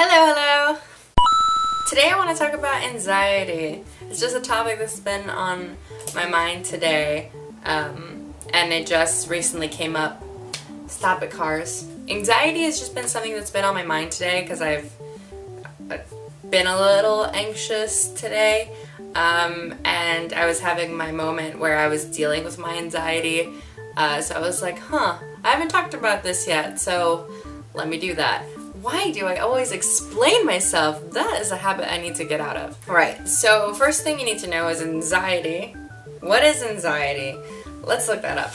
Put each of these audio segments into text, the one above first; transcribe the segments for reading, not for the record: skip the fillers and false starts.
Hello, hello! Today I want to talk about anxiety. It's just a topic that's been on my mind today, and it just recently came up. Stop it, cars. Anxiety has just been something that's been on my mind today because I've been a little anxious today, and I was having my moment where I was dealing with my anxiety, so I was like, I haven't talked about this yet, so let me do that. Why do I always explain myself? That is a habit I need to get out of. Right, so first thing you need to know is anxiety. What is anxiety? Let's look that up.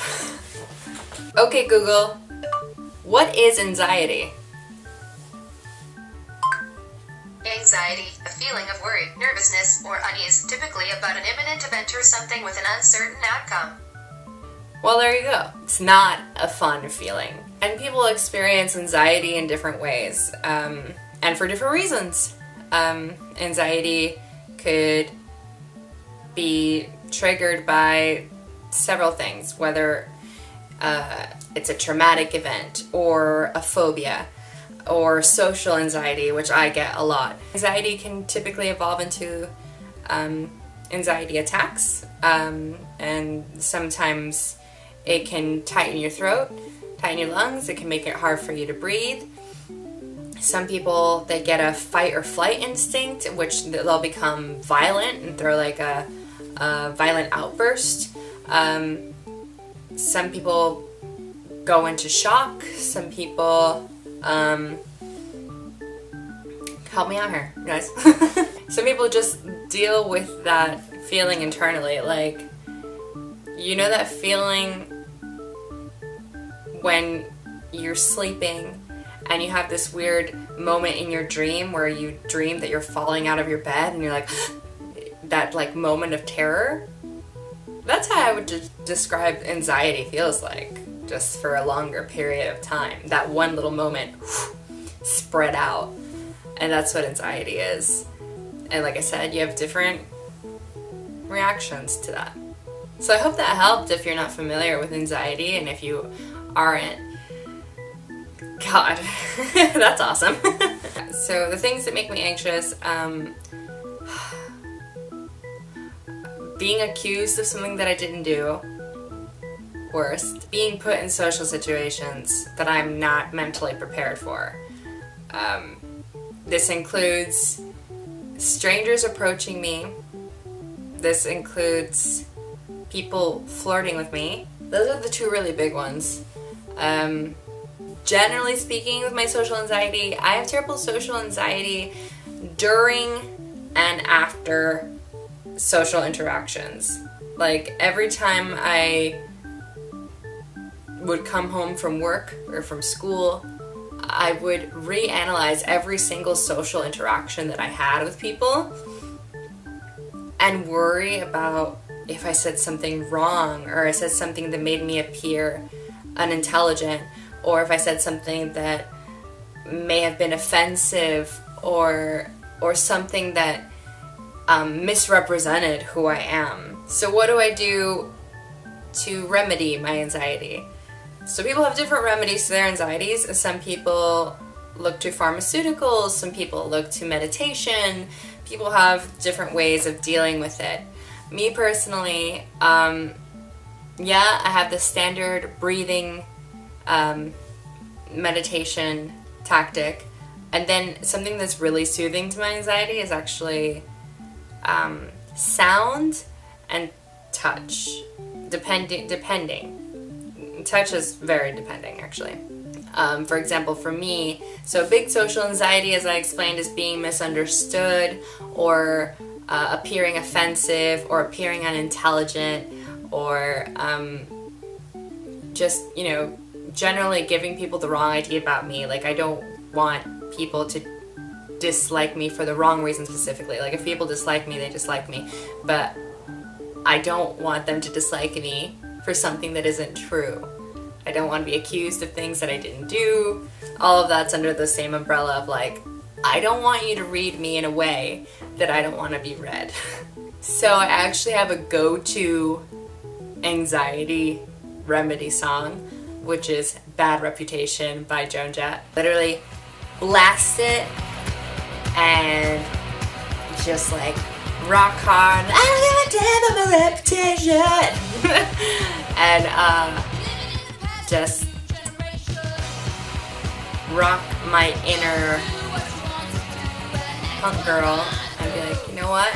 Okay, Google, what is anxiety? Anxiety, a feeling of worry, nervousness, or unease, typically about an imminent event or something with an uncertain outcome. Well, there you go. It's not a fun feeling. And people experience anxiety in different ways, and for different reasons. Anxiety could be triggered by several things, whether it's a traumatic event, or a phobia, or social anxiety, which I get a lot. Anxiety can typically evolve into anxiety attacks, and sometimes it can tighten your throat, tighten your lungs. It can make it hard for you to breathe. Some people, they get a fight or flight instinct, which they'll become violent and throw like a violent outburst. Some people go into shock. Some people, help me out here, guys. Some people just deal with that feeling internally. Like, you know that feeling when you're sleeping and you have this weird moment in your dream where you dream that you're falling out of your bed and you're like, that like moment of terror? That's how I would describe anxiety feels like, just for a longer period of time. That one little moment spread out, and that's what anxiety is. And like I said, you have different reactions to that. So I hope that helped if you're not familiar with anxiety, and if you aren't, God, that's awesome. So the things that make me anxious, being accused of something that I didn't do, worst, being put in social situations that I'm not mentally prepared for. This includes strangers approaching me. This includes people flirting with me. Those are the two really big ones. Generally speaking, with my social anxiety, I have terrible social anxiety during and after social interactions. Like, every time I would come home from work or from school, I would reanalyze every single social interaction that I had with people and worry about if I said something wrong, or I said something that made me appear unintelligent, or if I said something that may have been offensive, or something that misrepresented who I am. So what do I do to remedy my anxiety? So people have different remedies to their anxieties. Some people look to pharmaceuticals, some people look to meditation. People have different ways of dealing with it. Me personally, I have the standard breathing meditation tactic, and then something that's really soothing to my anxiety is actually sound and touch, depending. Touch is very depending, actually. For example, for me, so big social anxiety, as I explained, is being misunderstood, or appearing offensive, or appearing unintelligent, or just, generally giving people the wrong idea about me. Like, I don't want people to dislike me for the wrong reason specifically. Like, if people dislike me, they dislike me. But I don't want them to dislike me for something that isn't true. I don't want to be accused of things that I didn't do. All of that's under the same umbrella of, like, I don't want you to read me in a way that I don't want to be read. So I actually have a go-to anxiety remedy song, which is Bad Reputation by Joan Jett. Literally blast it and just like rock hard. I don't give a damn about my reputation. And just rock my inner punk girl and be like, you know what?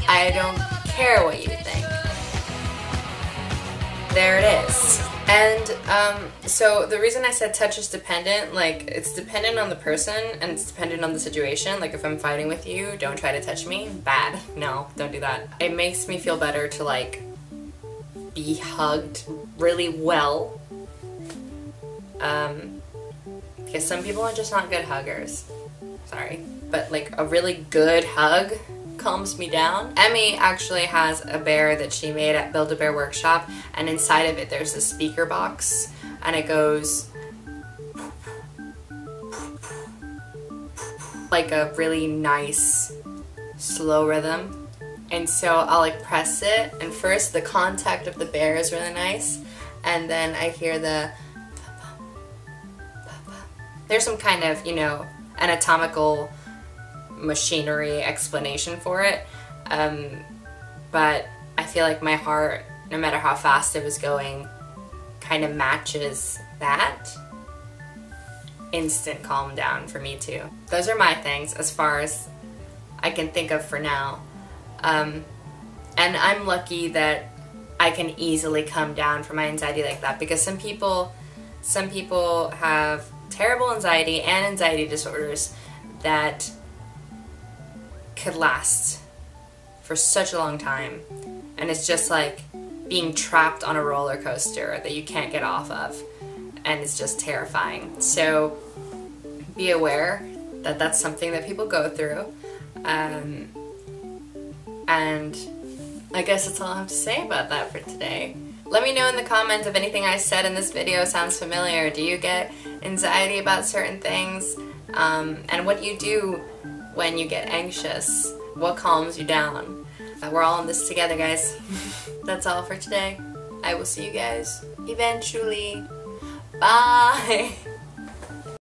I don't care what you think. There it is. And so the reason I said touch is dependent, like it's dependent on the person and it's dependent on the situation. Like if I'm fighting with you, don't try to touch me. Bad. No, don't do that. It makes me feel better to like be hugged really well. Because some people are just not good huggers. Sorry. But like a really good hug calms me down. Emmy actually has a bear that she made at Build-A-Bear Workshop, and inside of it there's a speaker box, and it goes like a really nice slow rhythm. And so I'll like press it, and first the contact of the bear is really nice, and then I hear the there's some kind of, you know, anatomical machinery explanation for it, but I feel like my heart, no matter how fast it was going, kind of matches that. Instant calm down for me too. Those are my things as far as I can think of for now, and I'm lucky that I can easily come down from my anxiety like that, because some people have terrible anxiety and anxiety disorders that could last for such a long time, and it's just like being trapped on a roller coaster that you can't get off of, and it's just terrifying. So be aware that that's something that people go through, and I guess that's all I have to say about that for today. Let me know in the comments if anything I said in this video sounds familiar. Do you get anxiety about certain things? And what do you do when you get anxious? What calms you down? We're all in this together, guys. That's all for today. I will see you guys eventually. Bye!